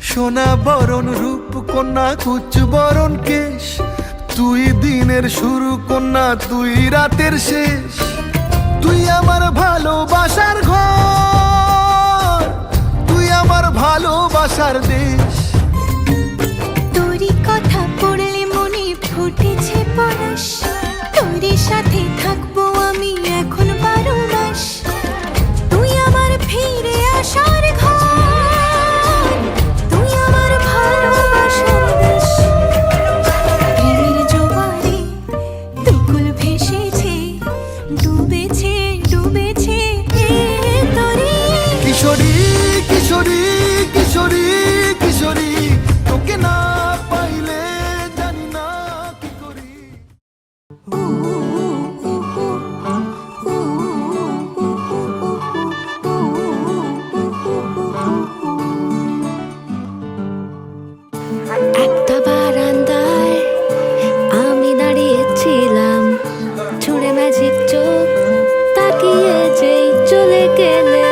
সোনা বরণ রূপ কন্যা কুচ বরণ কেশ, তুই দিনের শুরু কন্যা তুই রাতের শেষ। তুই আমার ভালোবাসার ঘর, তুই আমার ভালোবাসার দেশ। তোরই কথা পড়লে মনে ফুটেছে পরশ, তোরই সাথে থাকবো আমি এখন 12 মাস। তুই আমার ফিরে আসার ঘর, তুই আমার ভালোবাসার দেশ। প্রেমের জোয়ারে দুকুল ভেসেছে, ডুবেছে ডুবেছে তোরে। কিশোরী কিশোরী কিশোরী কিশোরী, তোকে না পাইলে জানি না কি করি। একটা বারান্দায় আমি দাঁড়িয়েছিলাম, ছুঁড়ে ম্যাজিক চোখ তাকিয়ে যেই চলে গেলে।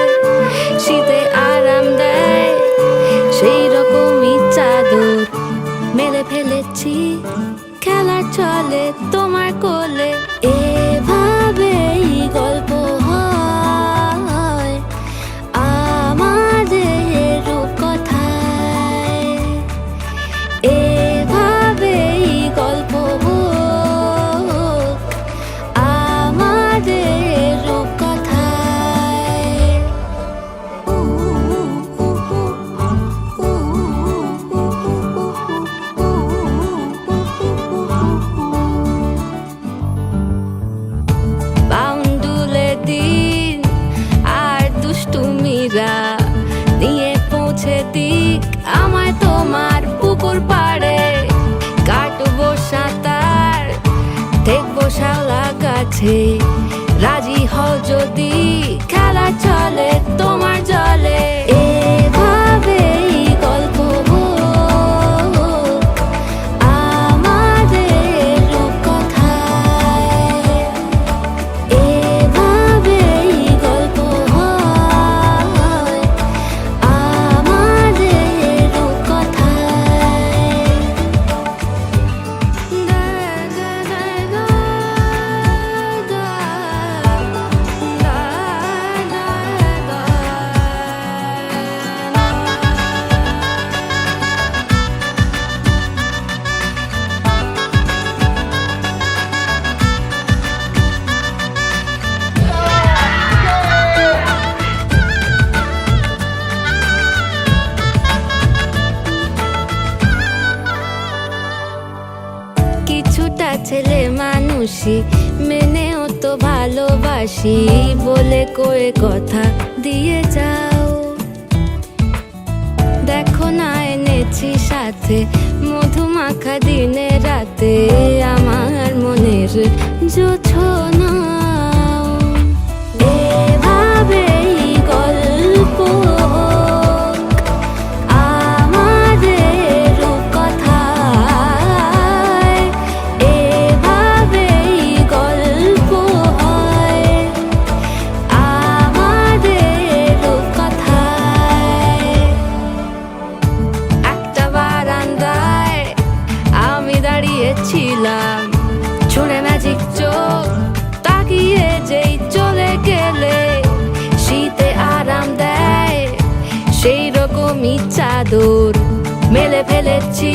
শীতে আরাম দেয় সেই রকমই চাদর মেলে ফেলেছি, খেলার চলে তোমার কোলে। এভাবেই গল্প হয় আমাদের রূপকথায়, এভাবেই গল্প হোক আমাদের রূপকথায়। বাউন্ডুলে দিন আর দুষ্টুমিরা নিয়ে পৌঁছে দিক আমায় তোমার পুকুর পাড়ে। কাটবো সাঁতার দেখবো শাওলা গাছে, রাজি হও যদি খেলা চলে তোমার জলে। এভাবেই গল্প হোক আমাদের রূপকথায়, এভাবেই গল্প হয় আমাদের রূপকথায়। কিছুটা ছেলে মানুষই মেনেও তো ভালোবাসি, বলে কয়ে কথা দিয়ে যাও। দেখো না এনেছি সাথে মধুমাখা দিনে রাতে আমার মনের যে জোছনাও। এভাবেই গল্প হোক আমাদের রূপকথায়, এভাবেই গল্প হয় আমাদের রূপকথায়। একটা বারান্দায় আমি দাঁড়িয়েছিলাম, ছুঁড়ে ম্যাজিক চোখ তাকিয়ে যেই চলে গেলে শীতে আরাম দেয় সেই রকমই চাদর মেলে ফেলেছি,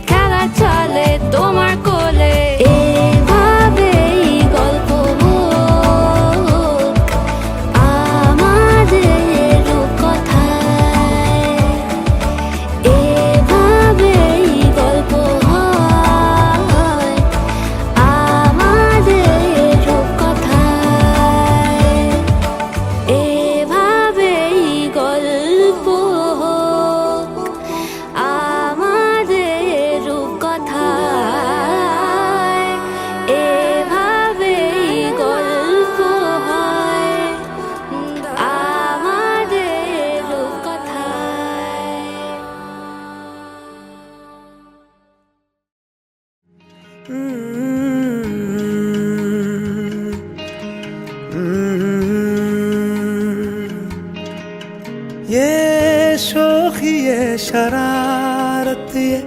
খেলা চলে তোমার কোলে। এভাবেই গল্প হোক আমাদের রূপকথায়, এভাবেই গল্প হয় আমাদের রূপকথায়, এভাবেই গল্প হোক আমাদের রূপকথায়, এভাবেই গল্প হয় আমাদের রূপকথায়। ये शोखी ये शरारत ये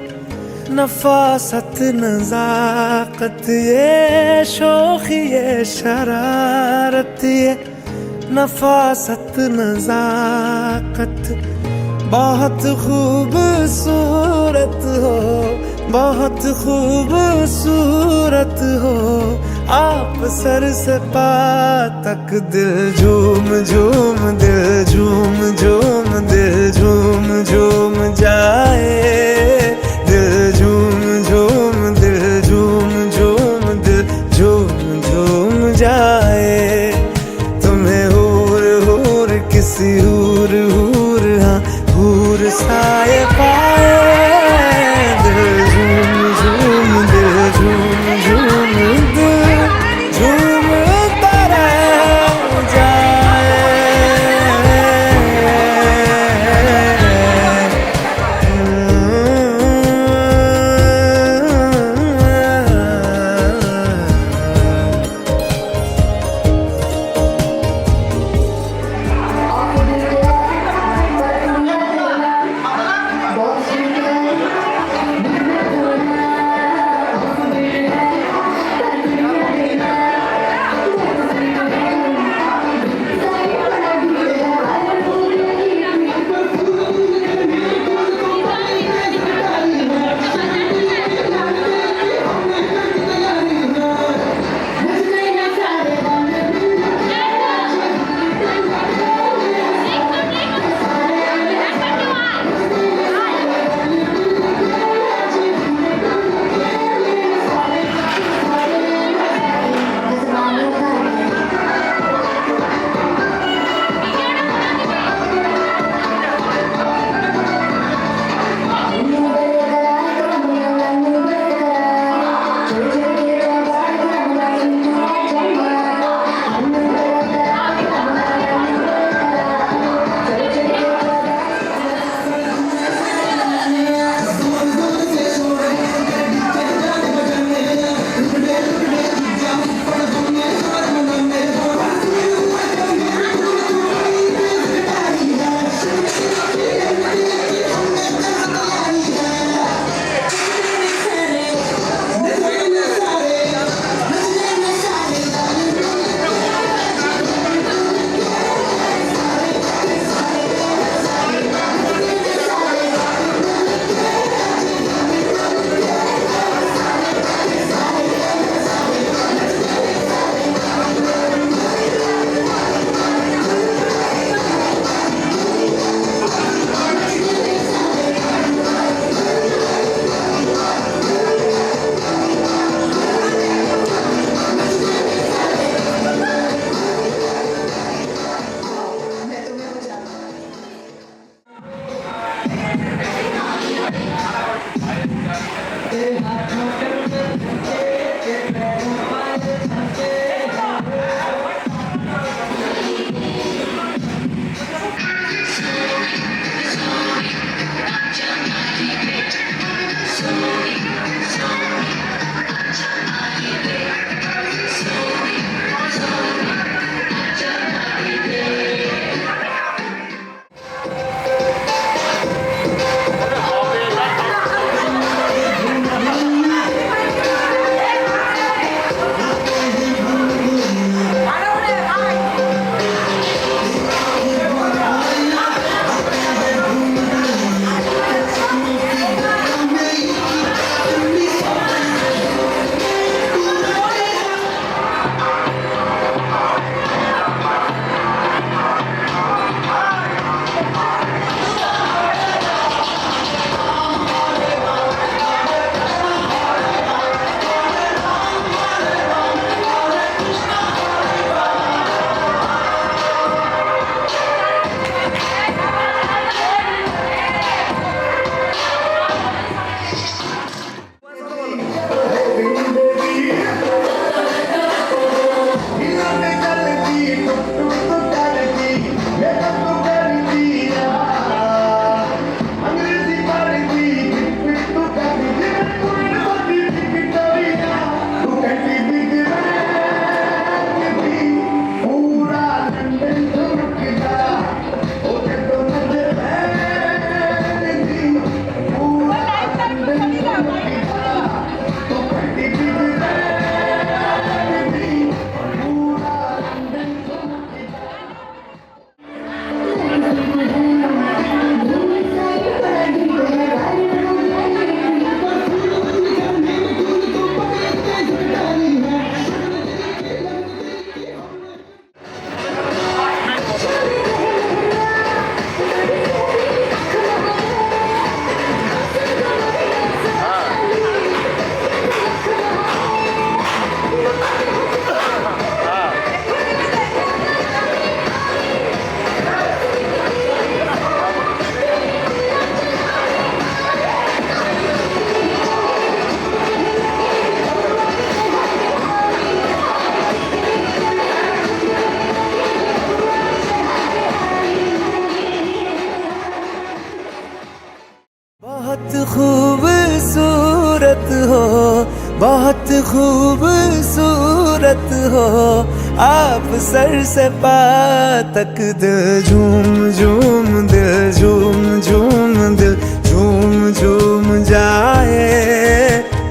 नफासत नजाकत, ये शोखी ये शरारत ये नफासत नजाकत, बहुत खूबसूरत हो, बहुत खूबसूरत हो आप, सर से पा तक दिल झूम झूम, दिल झूम झूम, दिल झूम झूम जाए, दिल झूम झूम, दिल झूम झूम, दिल झूम झूम जाए। तुम्हें हूर हूर किसी हूर हूर, हाँ हूर साए पाए, दिल झूम झूम, दिल झूम झूम, दिल झूमता रह जाए। खूबसूरत हो आप सर से पाँव तक दिल झूम झूम दिल झूम झूम दिल झूम झूम जाए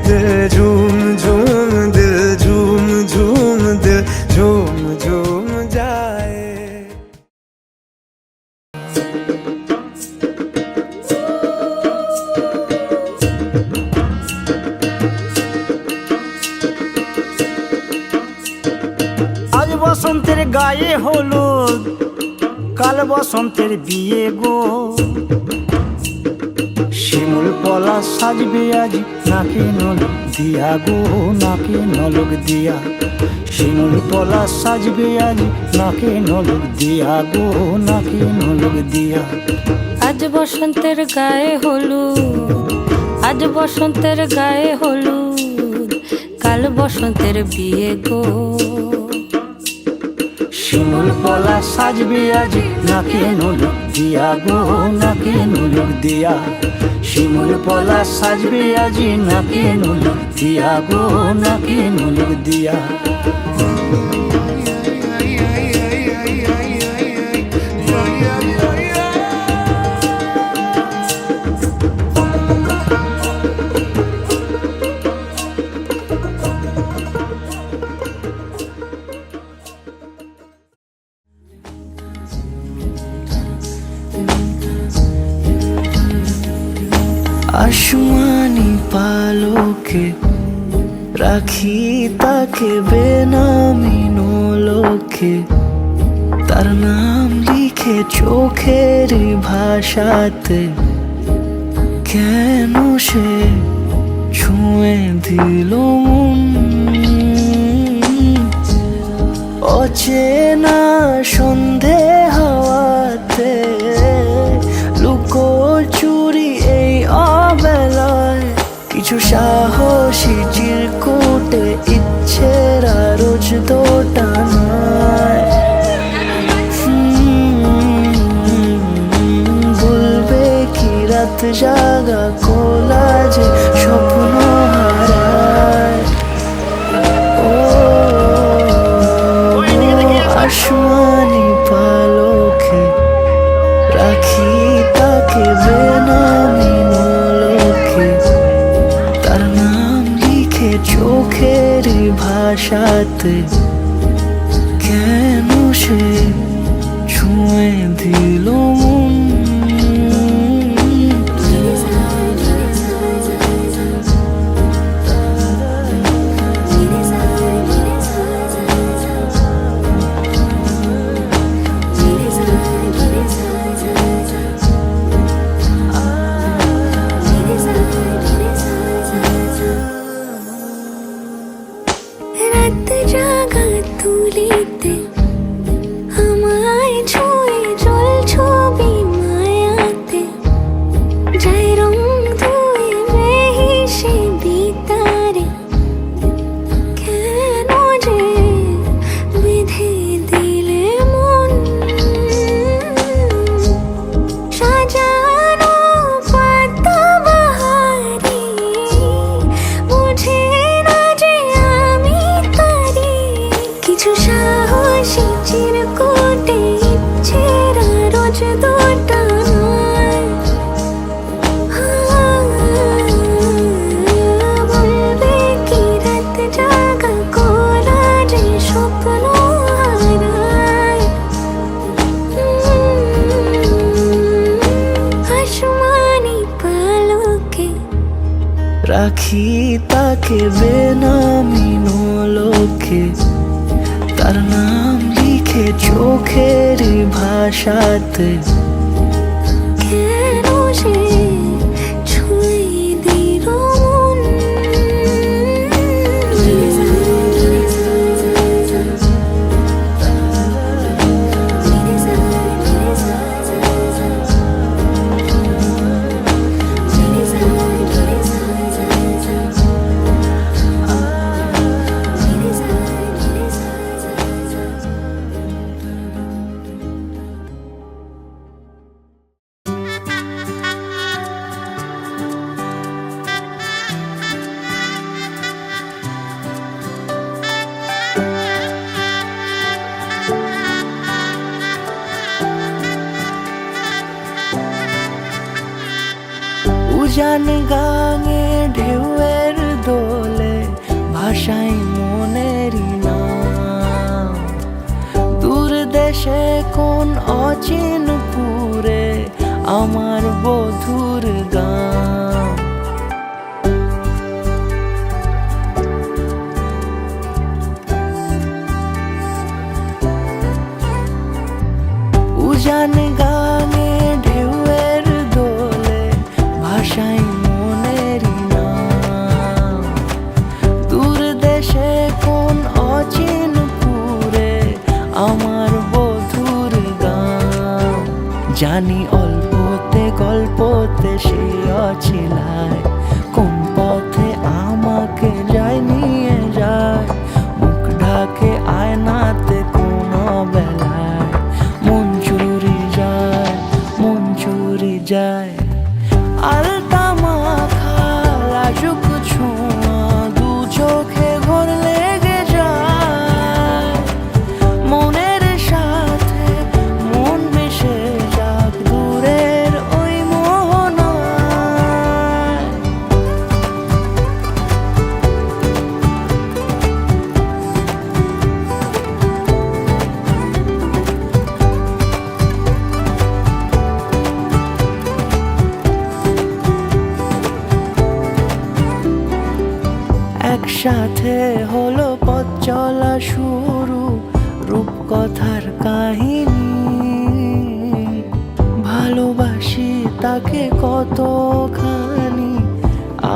दिल झूम झूम दिल झूम झूम दिल झूम झूम जाए। আজ বসন্তের গায়ে হলুদ, কাল বসন্তের বিয়ে গো। শিমুল পলা সাজবে আজ নাকে নলক দিয়া গো, নাকে নলক দিয়া। শিমুল পলা সাজবে আজ নাকে নলক দিয়া গো, নাকে নলক দিয়া। আজ বসন্তের গায়ে হলুদ, আজ বসন্তের গায়ে হলুদ, কাল বসন্তের বিয়ে গো। শিমুল পলা সাজবে আজ নাকে নলক দিয়া গো, নাকে নলক দিয়া। শিমুল পলা সাজবে আজ নাকে নলক দিয়া গো, নাকে নলক দিয়া। आसमानी पालोके राखी ताके बेनामी নোলকে তার নাম লিখে চোখের ভাষাতে কেন সে ছুঁয়ে দিল মন অচেনা সন্ধে হাওয়াতে লুকোচুরি এই অবেলায় কিছু সাহসী চিরকুটে ইচ্ছেরা রোজ দোটানায় বলবে কি রাত জাগা কোলাজে স্বপ্ন হারায় ও আসমানি পালকে রাখি তাকে বেনামি নোলকে তার নাম লিখে চোখের ভাষাতে কেন সে ছুঁয়ে দিল মন রাত জাগা তুলিতে আমায় ছুঁয়ে জল ছবি মায়াতে যাই রং ধুয়ে বেহিসে বিতারে কেন যে বেঁধে দিলে মন সাজানো পাতা বাহারি বুঝে না যে আমি তারি কিছু সাহসী চিরকুটে ইচ্ছেরা রোজ দোটানায় বলবে কি রাত জাগা কোলাজে স্বপ্ন হারায় আসমানি পালকে রাখি তাকে বেনামি নোলকে তার নাম লিখে চোখের ভাষাতে কেন সে ছুঁয়ে দিল মন উজান গাঙে ঢেউয়ের দোলে ভাষাই মনেরই নাম। দূর দেশে কোন অচিনপুরে আমার বধুর গান। উজান গাঙে ঢেউয়ের দোলে ভাষাই মনেরই নাম। দূর দেশে কোন অচিনপুরে আমার বধুর গান। জানি অল্পতে গল্পতে সে অছিলায় কোন পথে আমাকে যায় নিয়ে যায়। মুখ ঢাকে আয়নাতে কোনো বেলায় মন চুরি যায়, মন চুরি যায়। আলতা মাখা লাজুক ছোঁয়া দু চোখে ঘোর লেগে যায়। মনের সাথে মন মিশে যাক দূরের ওই মোহনায়। একসাথে হলো পথ চলা শুরু, রূপকথার কাহিনী। ভালোবাসি তাকে কতখানি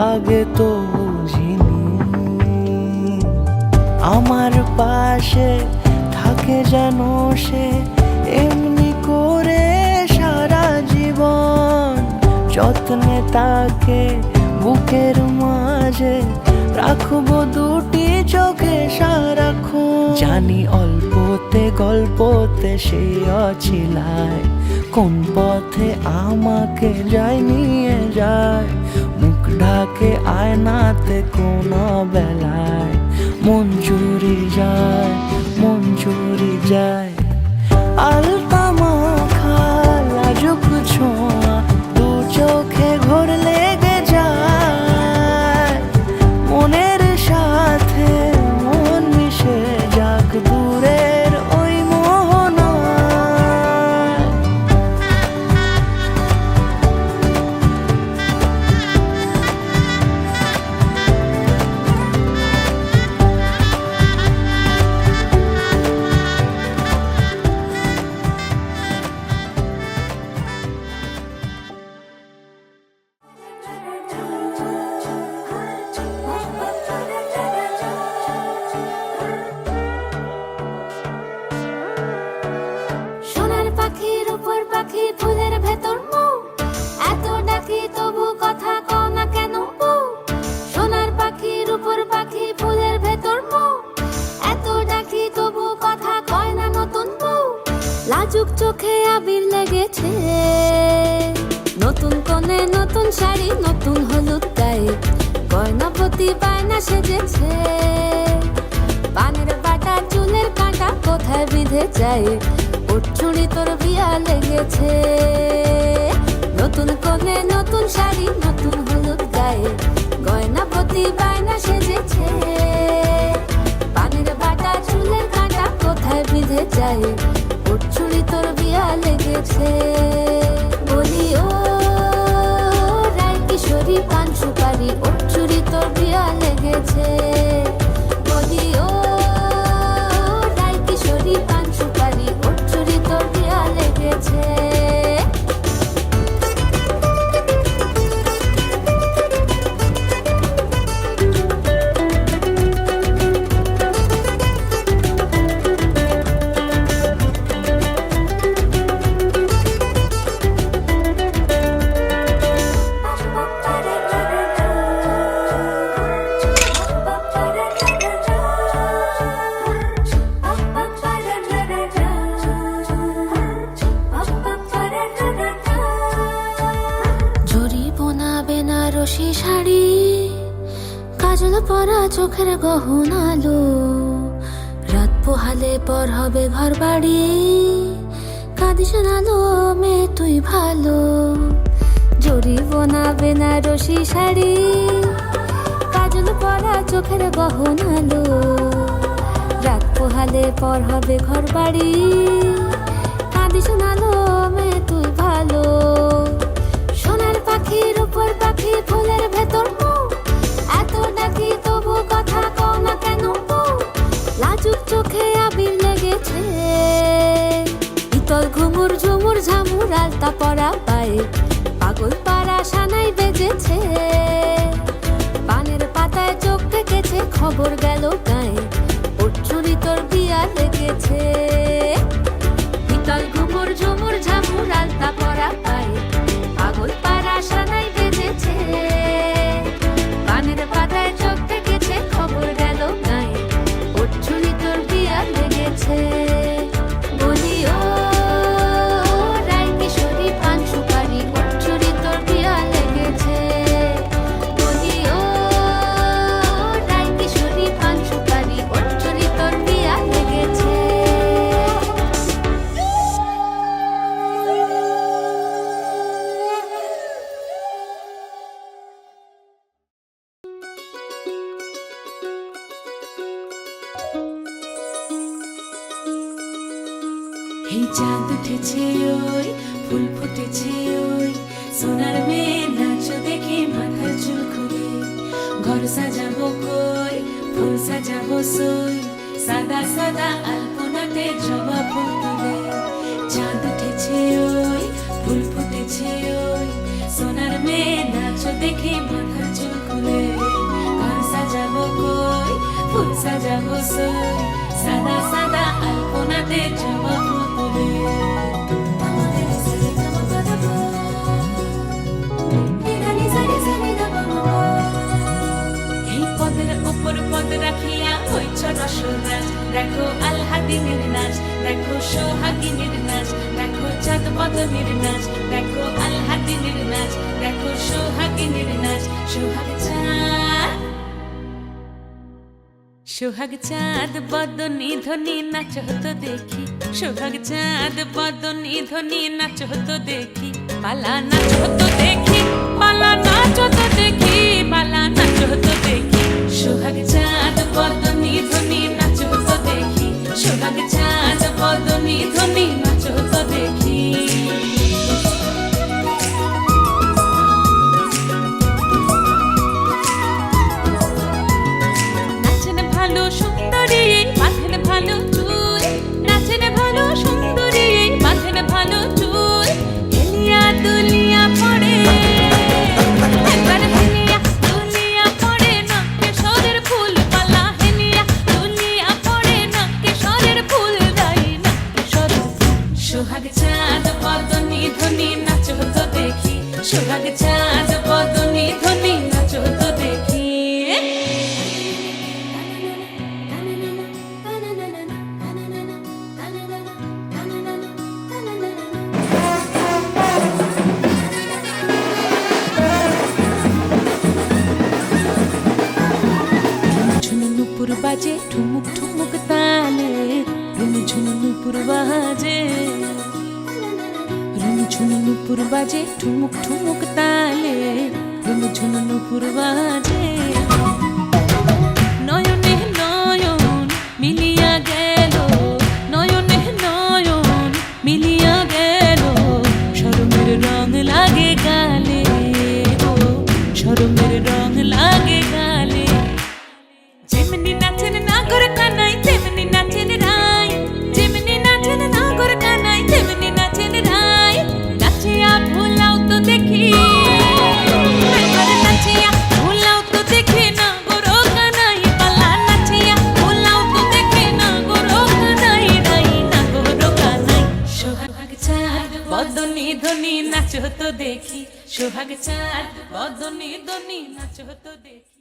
আগে তো বুঝিনি। আমার পাশে থাকে যেন সে এমনি করে সারা জীবন। যত্নে তাকে বুকের মাঝে রাখবো দুটি চোখে সারাক্ষণ। জানি অল্পতে গল্পতে সে অছিলায় কোন পথে আমাকে যায় নিয়ে যায়। মুখ ঢাকে আয়নাতে কোন বেলায় মন চুরি যায়, মন চুরি যায়। আলতা মাখা লাজুক ছোঁয়া দু চোখে ঘোর লেগে যায়। মনের সাথে মন মিশে যাক দূরের ওই মোহনায়। সোনার পাখির উপর পাখি ফুলের ভেতর মৌ, এত ডাকি তবু কথা কও না কেন বউ। সোনার পাখির উপর পাখি ফুলের ভেতর মৌ, এত ডাকি তবু কথা কয় না নতুন বউ। লাজুক চোখে আবির লেগেছে, নতুন কোণে নতুন শাড়ি নতুন হলুদ গায়ে, গয়নাপতি বায়না সেজেছে। পানের বাটা চুলের কাঁটা কোথায় বিঁধে যায়, চুড়ি তোর বিয়া লেগেছে। নতুন কোণে নতুন শাড়ি নতুন হলুদ গায়ে, গয়নাপতি বায়না সেজেছে। পানের বাটা চুলের কাঁটা কোথায় বিঁধে যায়, চুড়ি তোর বিয়া লেগেছে। বলি ও রায় কিশোরী পান সুপারি, চুড়ি তোর বিয়া লেগেছে। বলি ও রায় কিশোরী পান সুপারি, চুড়ি তোর বিয়া লেগেছে। বেনারসি শাড়ি, কাজল পরা চোখের গহনালো, রাত পোহালে পর হবে ঘর বাড়ি। কাঁদিস না লো মেয়ে তুই ভালো, জরিবনা বেনারসি শাড়ি, কাজল পরা চোখের গহনালো, রাত পোহালে পর হবে ঘর বাড়ি, কাঁদি শোনালো মে তুই ভালো। সোনার পাখির উপর পাখি ফুলের ভেতর মৌ, এত ডাকি তবু কথা কও না কেন বউ? লাজুক চোখে আবির লেগেছে, ইতল ঘুমুর ঝুমুর ঝামুর আলতা পরা পায়ে, পাগল পাড়া সানাই বেজেছে, পানের পাতায় চোখ ঠেকেছে, খবর গেল গায়ে, ওর চুরি তোর বিয়া লেগেছে। ইতল ঘুমুর ঝুমুর ঝামুর আলতা পরা পায়ে, পাগল পাড়া সানাই বেজেছে, পানের পাতায় চোখ ঠেকেছে, খবর গেল গায়ে, ওর চুরি তোর বিয়া লেগেছে। বলি ও রায় কিশোরী পান সুপারি, ওর চুরি তোর বিয়া লেগেছে। বলি ও রায় কিশোরী পান সুপারি, ওর চুরি তোর বিয়া লেগেছে। এই চাঁদ উঠেছে ওই, ফুল ফুটেছে ওই, সোনার মেয়ে নাচ দেখে মাথার চুল খুলে, ঘর সাজাবো কই, ফুল সাজাবো সই, সাদা সাদা আলপনাতে জবা ফুল তুলে। চাঁদ উঠেছে ওই, ফুল ফুটেছে ওই, সোনার মেয়ে নাচ দেখে মাথার চুল খুলে, ঘর সাজাবো কই, ফুল সাজাবো সই, সাদা সাদা আলপনাতে জবা ফুল তুলে। এই পদের উপর পদ রাখিয়া হইছ রসরাজ, দেখো আলহাদিনের নাচ, দেখো সোহাগিনীর নাচ, দেখো চাঁদ পদনীর নাচ, দেখো আলহাদিনের নাচ, দেখো সোহাগিনীর নাচ। সোহাগ চাঁদ, সোহাগ চাঁদ বদনী ধ্বনি নাচ হতো দেখি, সোহাগ চাঁদ বদনী ধ্বনি নাচ হতো দেখি, পালা নাচ হতো দেখি, পালা নাচ হতো দেখি, পালা নাচ হতো দেখি। সোহাগ চাঁদ বদনী ধ্বনি নাচ হতো দেখি, সোহাগ চাঁদ বদনী ধ্বনি নাচ হতো দেখি। নাচেন ভালো সুন্দরী, মাথেন ভালো চুল, নাচেন ভালো সুন্দরী, মাথেন ভালো চুল, হেলিয়া দুলিয়া পড়ে, একবার হেলিয়া দুলিয়া পড়ে, নাকে সরের ফুল পালা, হেলিয়া দুলিয়া পড়ে, নাকে সরের ফুল গাই, নাকে সরের ফুল। সোহাগ চাঁদ বদনী ধ্বনি নাচ হতো দেখি, সোহাগ চাঁদ বদনী ধ্বনি নাচ হতো দেখি। ঝুনু নুপুর বাজে ঠুমুক ঠুমুক তালে, রুনু ঝুনু নুপুর বাজে, রুনু ঝুনু নুপুর বাজে ঠুমুক ঠুমুক তালে, রুনু ঝুনু নুপুর বাজে। নয়নে নয়ন মিলিয়া গেল, নয়নে নয়ন মিলিয়া গেল, শরমের রং লাগে গালে, ও শরমের রং লাগে গালে। যেমনি নাচেন নাগর কানাই, তেমনি নাচেন রাই, যেমনি নাচেন নাগর কানাই, তেমনি নাচেন রাই, নাচিয়া ভুলাও তো দেখি, একবার নাচিয়া ভুলাও তো দেখি, নাগর কানাই পালা, নাচিয়া ভুলাও তো দেখি, নাগর কানাই রাই, নাগর কানাই। সোহাগ চাঁদ বদনী ধ্বনি নাচ হতো দেখি, সোহাগ চাঁদ বদনী ধ্বনি নাচ হতো দেখি।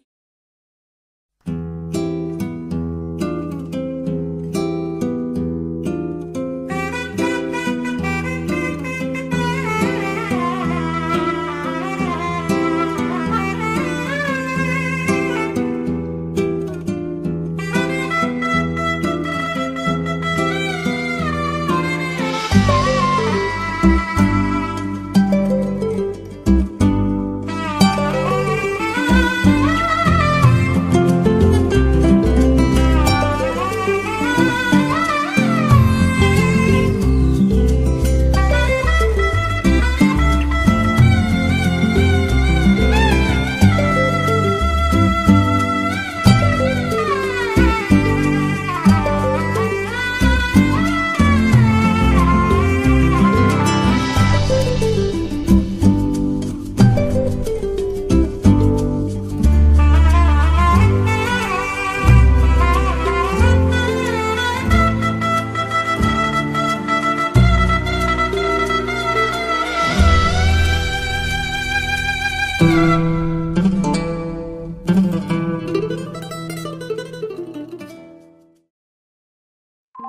এ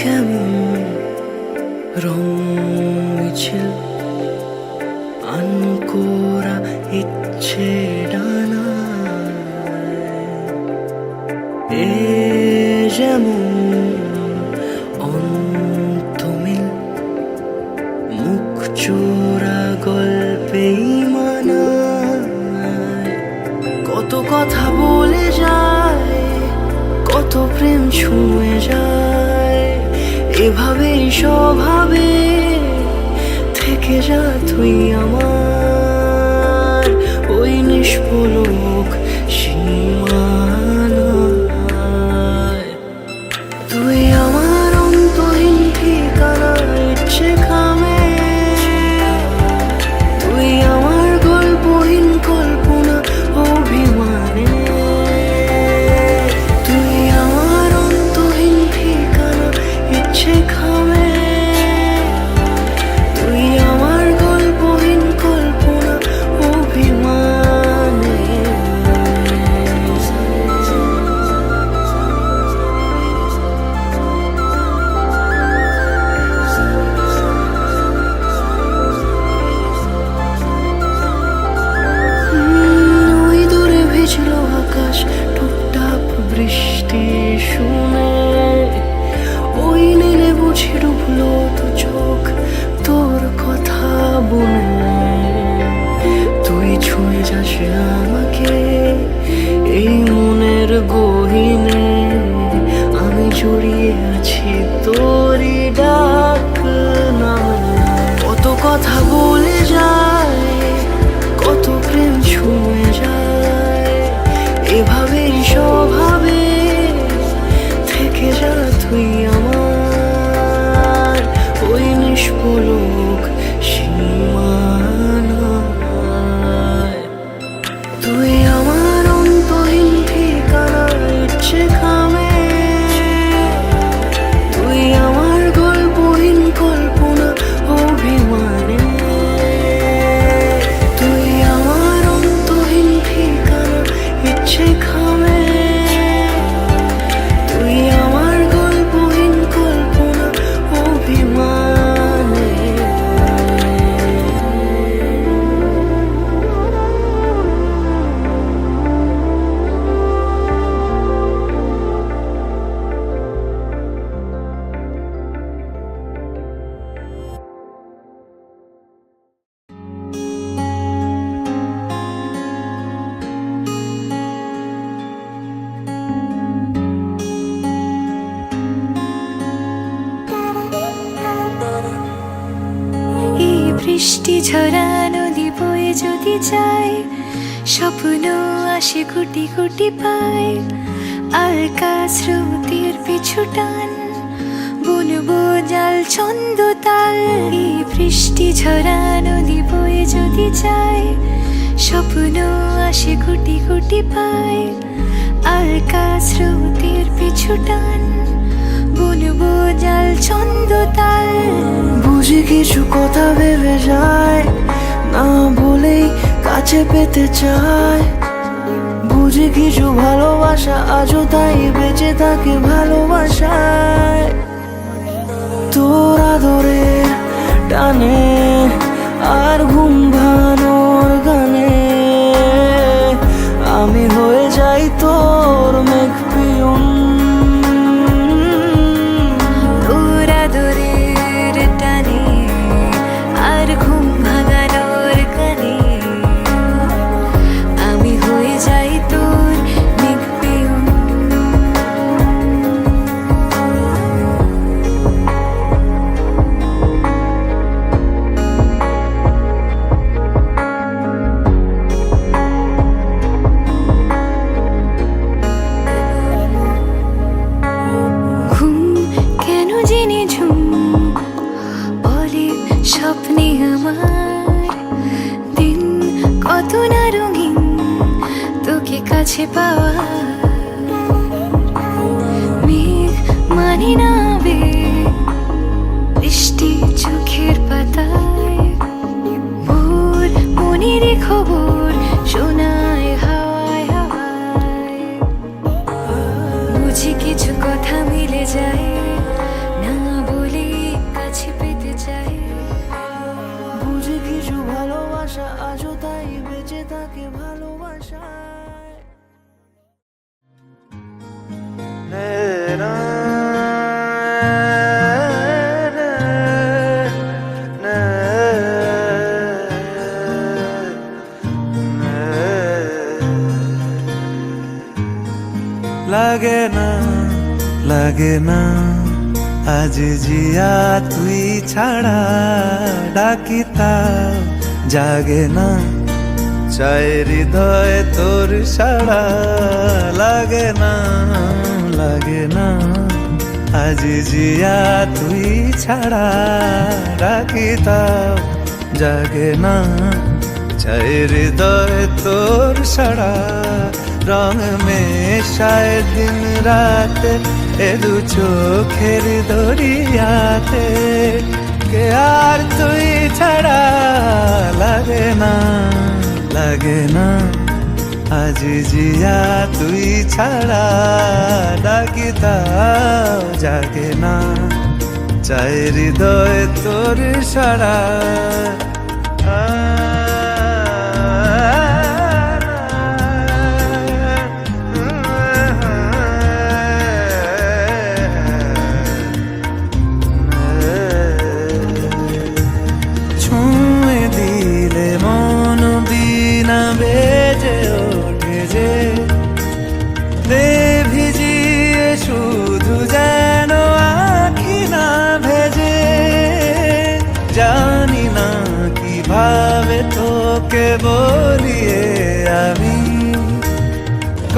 কেমন রং মিছিল আনকোরা ইচ্ছে ডানায়, এ যেমন অন্তমিল মুখ চোরা গল্পেই মানায়। কত কথা বলে যায়, কত প্রেম ছুঁয়ে যায়, এভাবেই স্বভাবে থেকে যা তুই আমার ওই নিষ্পলক সীমানায়। তুই আমার অন্তহীন ঠিকানা ইচ্ছে খামে, তুই আমার গল্পহীন কল্পনা অভিমানে। তুই আমার অন্তহীন ঠিকানা ইচ্ছে খামে, তুই আমার গল্পহীন কল্পনা অভিমানে। ওই দূরে ভিজল আকাশ টুপটাপ বৃষ্টি শুনে, ওই নীলে বুঝি ডুবলো দু চোখ তোর কথা বলে। তুই ছুঁয়ে যাস আমাকে এই মনের গহীনে, আমি জড়িয়ে আছি তোরই ডাক নামে। কত কথা বলে যায়, কত প্রেম ছুঁয়ে যায়, এভাবেই স্বভাবে থেকে যা তুই আমার ওই নিষ্পলক সীমানায়। তুই আমার অন্তহীন ঠিকানা ইচ্ছে খামে, তুই আমার গল্পহীন কল্পনা অভিমানে। তুই আমার অন্তহীন ঠিকানা ইচ্ছে খামে, তুই আমার গল্পহীন কল্পনা অভিমানে। এই বৃষ্টি ঝরা নদী বয়ে যদি যায়, স্বপ্ন আসে কোটি কোটি পায়। আলকা স্রোতের পিছু টান, বুনবো জাল ছন্দ তাল। এই বৃষ্টি ঝরা নদী বয়ে যদি যায়, স্বপ্ন আসে কোটি কোটি পায়। আলকা স্রোতের পিছু টান, বুনবো জাল ছন্দ তাল। বুঝি কিছু কথা ভেবে যায়, না বলেই কাছে পেতে চায়। বুঝি কিছু ভালোবাসা আজও তাই বেঁচে থাকে ভালোবাসায়। তোর আদরের টানে আর ঘুম ভাঙানোর গানে, আমি হয়ে যাই তোর মেঘ পিয়ন। তোর আদরের টানে আর ঘুম ভাঙানোর গানে, আমি হয়ে যাই তোর মেঘ পেয়ন। স্বপ্নে আমার দিন কত না রঙিন, তোকে কাছে পাওয়া। মেঘ মানে না বে লাগে না আজ জিয়া তুই ছাড়া ডাকি তাও জাগে না চাই হৃদয় তোর সাড়া লাগে না আজ জিয়া তুই ছাড়া ডাকি তাও জাগে না চাই হৃদয় তোর সাড়া রং মেশায় দিন রাত এ দু চোখের দরিয়াতে কে আর তুই ছাড়া লাগে না আজ জিয়া তুই ছাড়া ডাকি তাও জাগে না চাই হৃদয় তোর সাড়া ছুঁয়ে দিলে মন বিনা বেজে ওঠে যে ভিজিয়ে শুধু যেন আখি না ভেজে জানি না কিভাবে তোকে বলিয়ে আমি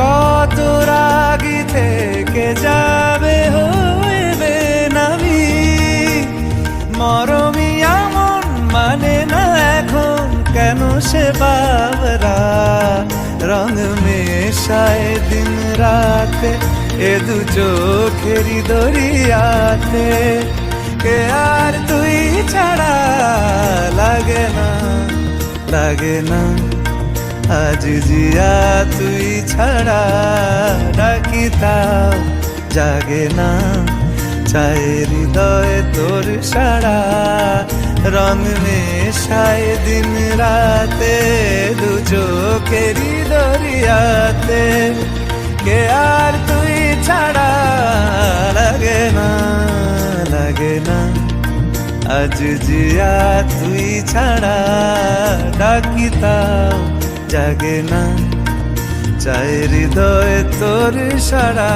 কত রাগি থেকে যাবে হইবে নামি মরমি আমন মানে না এখন কেন সে বাবরা রং মেশায় দিন রাতে এ দু চোখেরি দরিয়াতে কে আর তুই ছাড়া লাগে না আজ জিয়া তুই ছাড়া ডাকি তাও জাগে না চাই হৃদয় তোর সাড়া রং মেশায় দিন রাতে দু চোখেরি দরিয়াতে কে আর তুই ছাড়া লাগে না আজ জিয়া তুই ছাড়া ডাকি তাও জাগে না চাই হৃদয় তোর সাড়া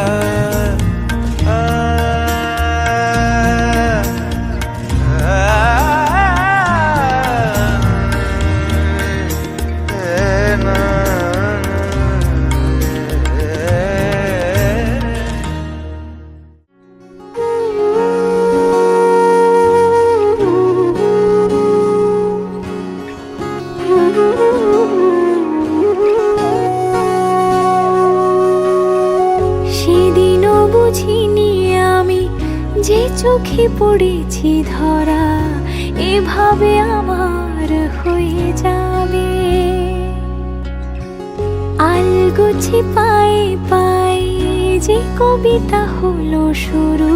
সেদিনও বুঝিনি আমি যে চোখে পড়েছি ধরা এভাবে আমার হয়ে যাবে আলগোছে পায়ে পায়ে যে কবিতা হলো শুরু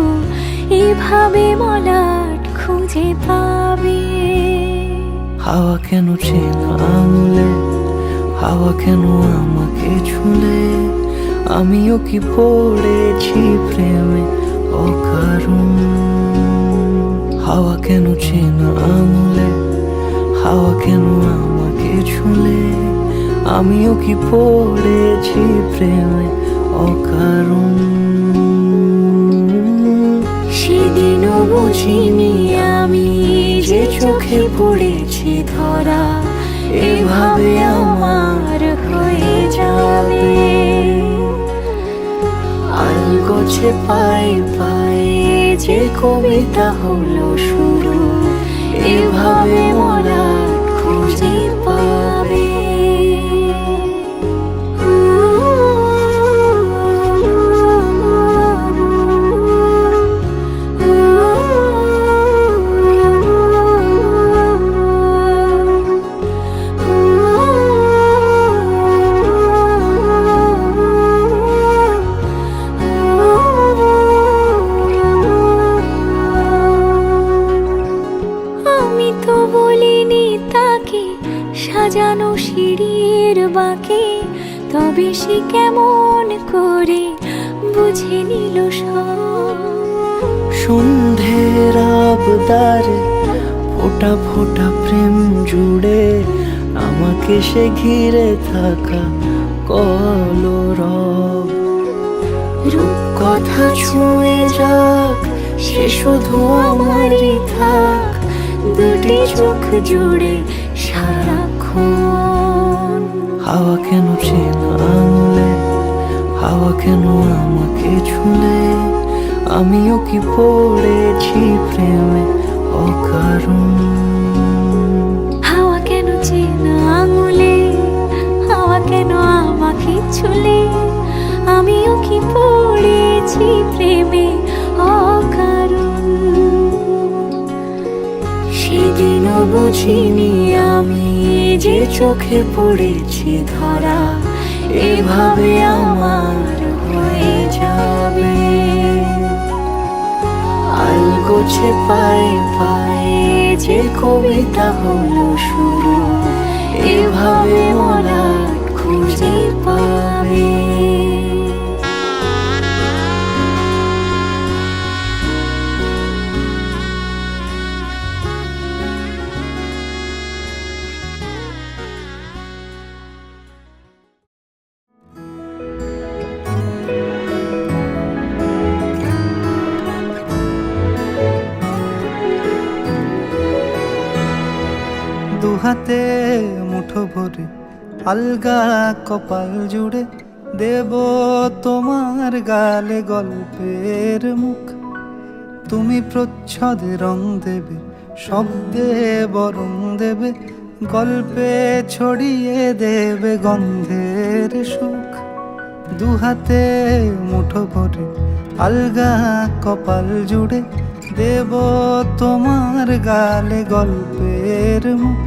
এভাবে মলাট খুঁজে পাবে হাওয়া কেন চেনা আঙুলে হাওয়া কেন আমাকে ছুলে আমিও কি পড়েছি প্রেমে অকারণ হাওয়া কেন চেনা আঙুলে হাওয়া কেন আমাকে ছুলে আমিও কি পড়েছি প্রেমে অকারণ সেদিনও বুঝিনি আমি যে চোখে পড়েছি ধরা এভাবে আমার হয়ে যাবে আলগোছে পায়ে পায়ে যে কবিতা হলো শুরু এভাবে মলাট খুঁজে পাবে সাজানো সিঁড়ির বাঁকে তবে সে কেমন করে বুঝে নিল সব সন্ধ্যের আবদারে ফোটা ফোটা প্রেম জুড়ে আমাকে সে ঘিরে থাকা কলরব রূপকথা ছুঁয়ে যাক, সে শুধু আমারই থাক, দুটি চোখ জুড়ে সারাক্ষণ। হাওয়া কেন চেনা আঙুলে, হাওয়া কেন আমাকে ছুলে, আমিও কি পড়েছি প্রেমে অকারণ। হাওয়া কেন চেনা আঙুলে, হাওয়া কেন আমাকে ছুলে, আমিও কি পড়েছি প্রেমে অকারণ। সেদিনও বুঝিনি আমি যে চোখে পড়েছি ধরা, এভাবে আমার হয়ে যাবে। আলগোছে পায়ে পায়ে যে কবিতা হলো শুরু, এভাবে মলাট খুঁজে পাবে। দুহাতে মুঠো ভরে আলগা কপাল জুড়ে দেব তোমার গালে গল্পের মুখ। তুমি প্রচ্ছদে রং দেবে, শব্দে বরং দেবে, গল্পে ছড়িয়ে দেবে গন্ধের সুখ। দুহাতে মুঠো ভরে আলগা কপাল জুড়ে দেব তোমার গালে গল্পের মুখ।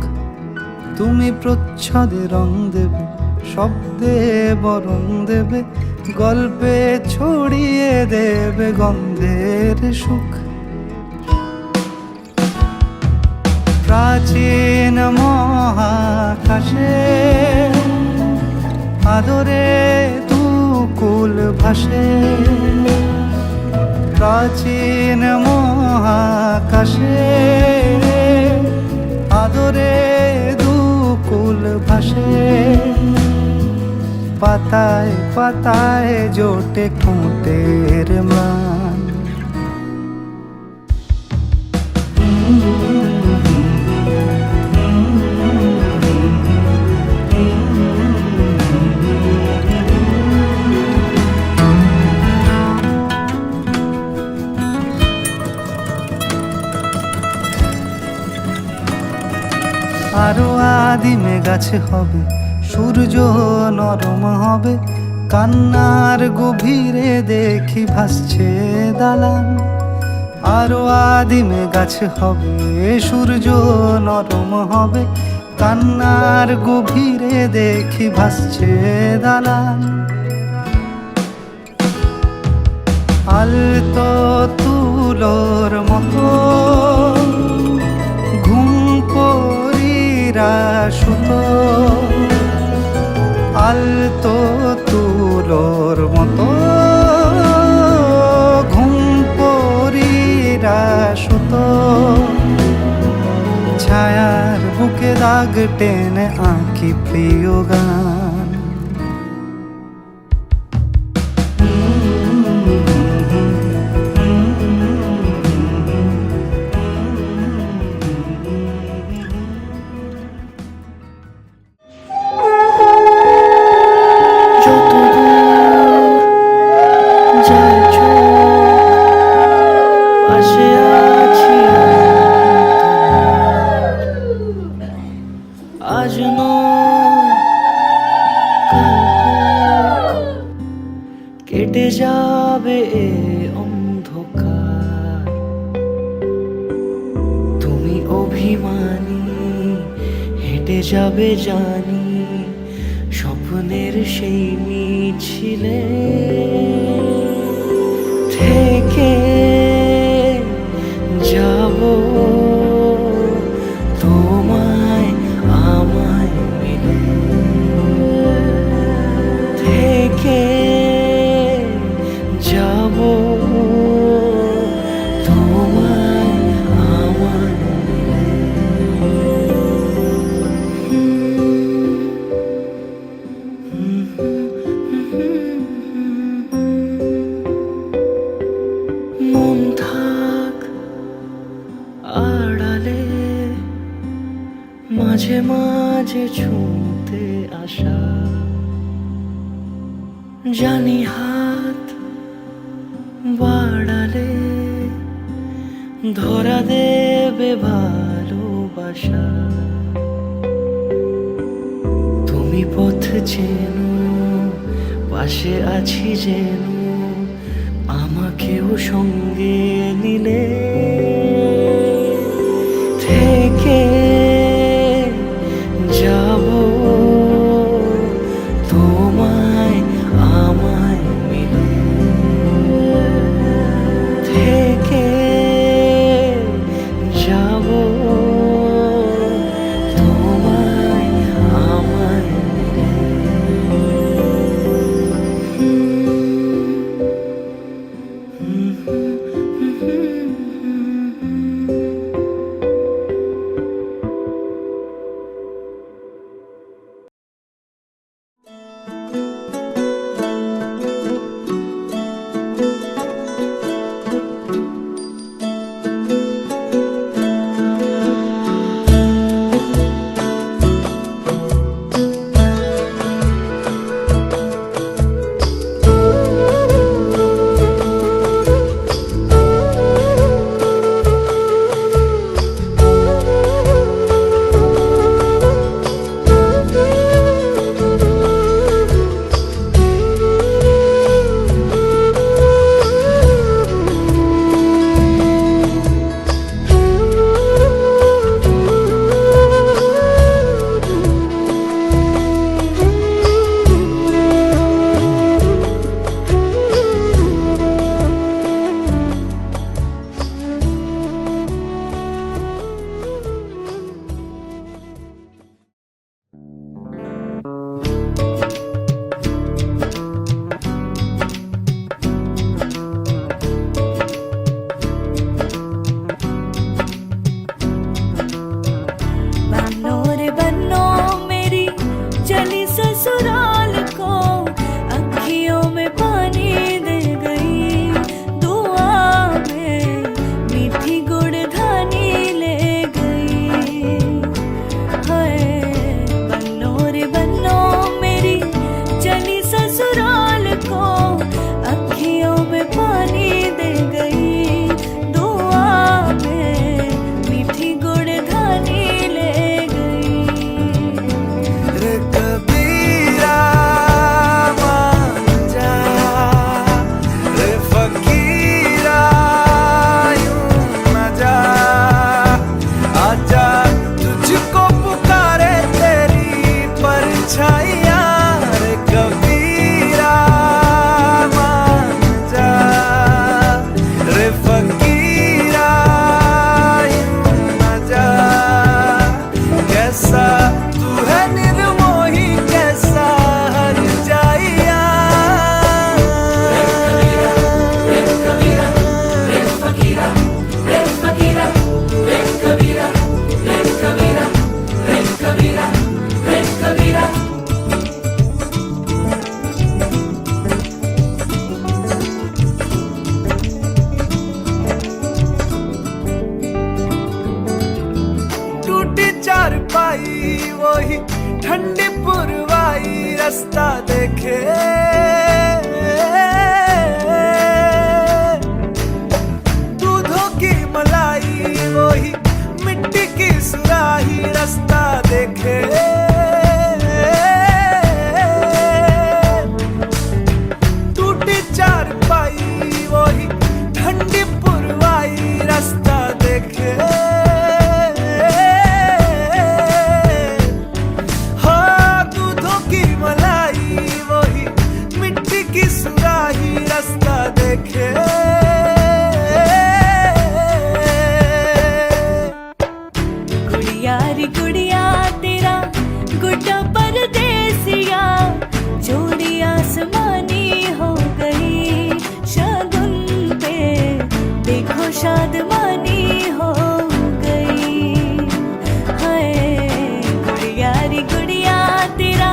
তুমি প্রচ্ছদে রং দেবে, শব্দে বরং দেবে, গল্পে ছড়িয়ে দেবে গন্ধের সুখ। প্রাচীন মহাকাশে আদরে দুকুল ভাসে, প্রাচীন মহাকাশে আদরে দুকুল ভাসে। পাতায় পাতায় জোটে ঠোঁটের ম্লান। আরো আদিমে গাছে হবে, সূর্য নরম হবে, কান্নার গভীরে দেখি ভাসছে দালান। আরো আদিমে গাছে হবে, সূর্য নরম হবে, কান্নার গভীরে দেখি ভাসছে দালান। আলতো তুলোর মতো ঘুম পরীরা সুতো, আলতো তুলোর মতো ঘুম পরীরা সুতো। ছায়ার বুকে দাগ টেনে আঁকি প্রিয় গান। আজ নয় কাল কেটে যাবে এ অন্ধকার। তুমি অভিমানী হেঁটে যাবে জানি, স্বপ্নের সেই মিছিলে থেকে যাব তোমায় আমায় মিলে, থেকে যাব তোমায় আমায় মিলে। মাঝে মাঝে ছুঁতে আসা, জানি হাত বাড়ালে ধরা দেবে ভালোবাসা। তুমি পথ চেনো, পাশে আছি যেন, আমাকেও সঙ্গে নিলে থেকে যাব তোমায় আমায় মিলে, থেকে যাব তোমায় আমায় মিলে। वही ठंडी पुरवाई रास्ता देखे, दूधों की मलाई वही मिट्टी की सुराही रास्ता देखे, टूटी चारपाई वही ठंडी पुरवाई रास्ता देखे, रास्ता देखे। गुड़िया रे गुड़िया तेरा गुड्डा परदेसिया, जोड़ी आसमानी हो गई शगुन पे, देखो शादमानी हो गई। हाय गुड़िया रे गुड़िया तेरा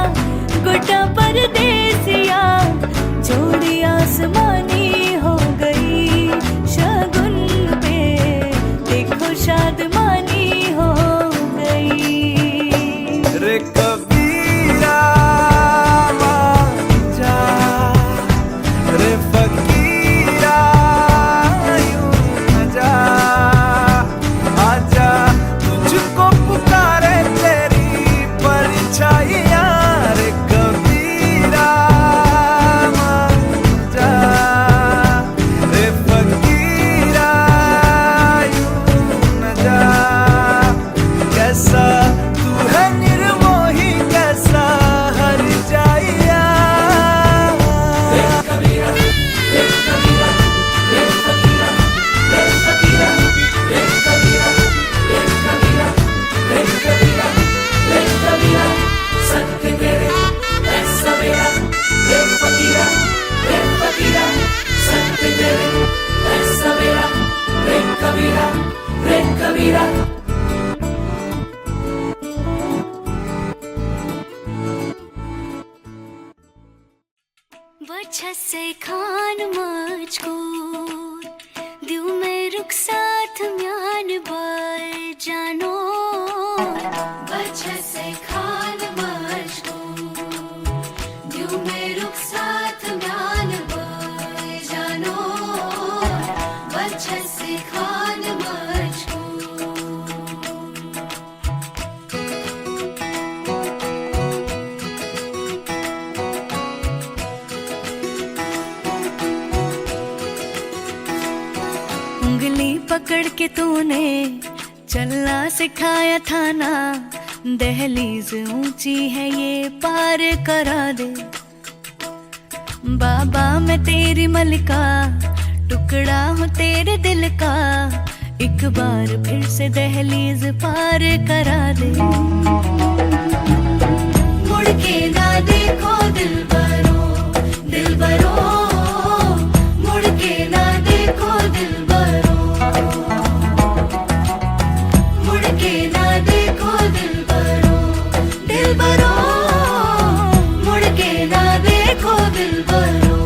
गुड्डा परदेसिया, जोड़ी आसमानी हो गई शगुन पे, देखो शादमानी हो गई। पकड़ के तूने चलना सिखाया था ना, दहलीज ऊंची है ये पार करा दे। बाबा मैं तेरी मलिका, टुकड़ा हूँ तेरे दिल का, एक बार फिर से दहलीज पार करा दे। मुड़ के ना देखो दिलबरो, दिलबरो, मुड़ के ना देखो दिलबरो, मुड़ के ना देखो दिलबरो, दिलबरो, मुड़ के ना देखो दिलबरो।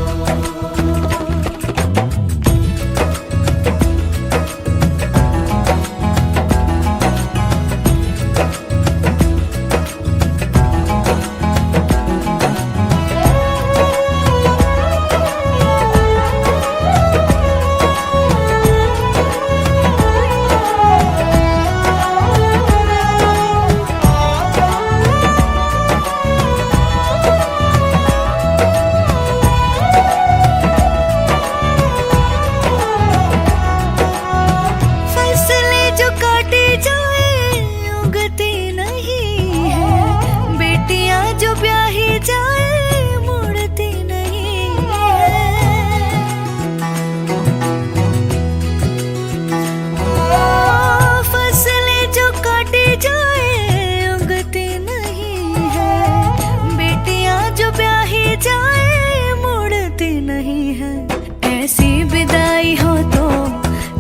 ऐसी विदाई हो तो,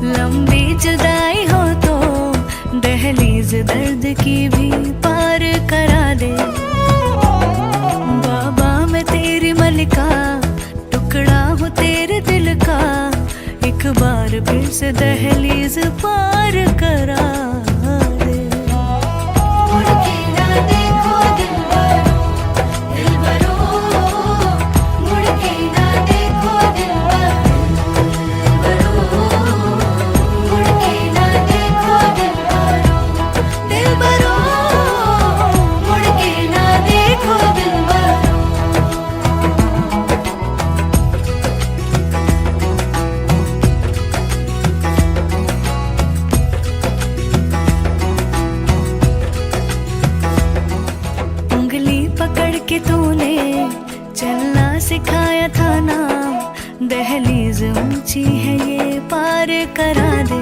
लंबी जुदाई हो तो, दहलीज दर्द की भी पार करा दे। बाबा मैं तेरी मलिका, टुकड़ा हूँ तेरे दिल का, एक बार फिर से दहलीज पार करा दे। मुड़ के ना देखो दिलबरो, दिलबरो, मुड़ के ना देखो दिलबरो, मुड़ के ना देखो दिलबरो, दिलबरो, मुड़ के ना देखो दिलबरो। उंगली पकड़ के तूने चलना सिखाया था ना, दहलीज ऊंची है ये पार करा दे।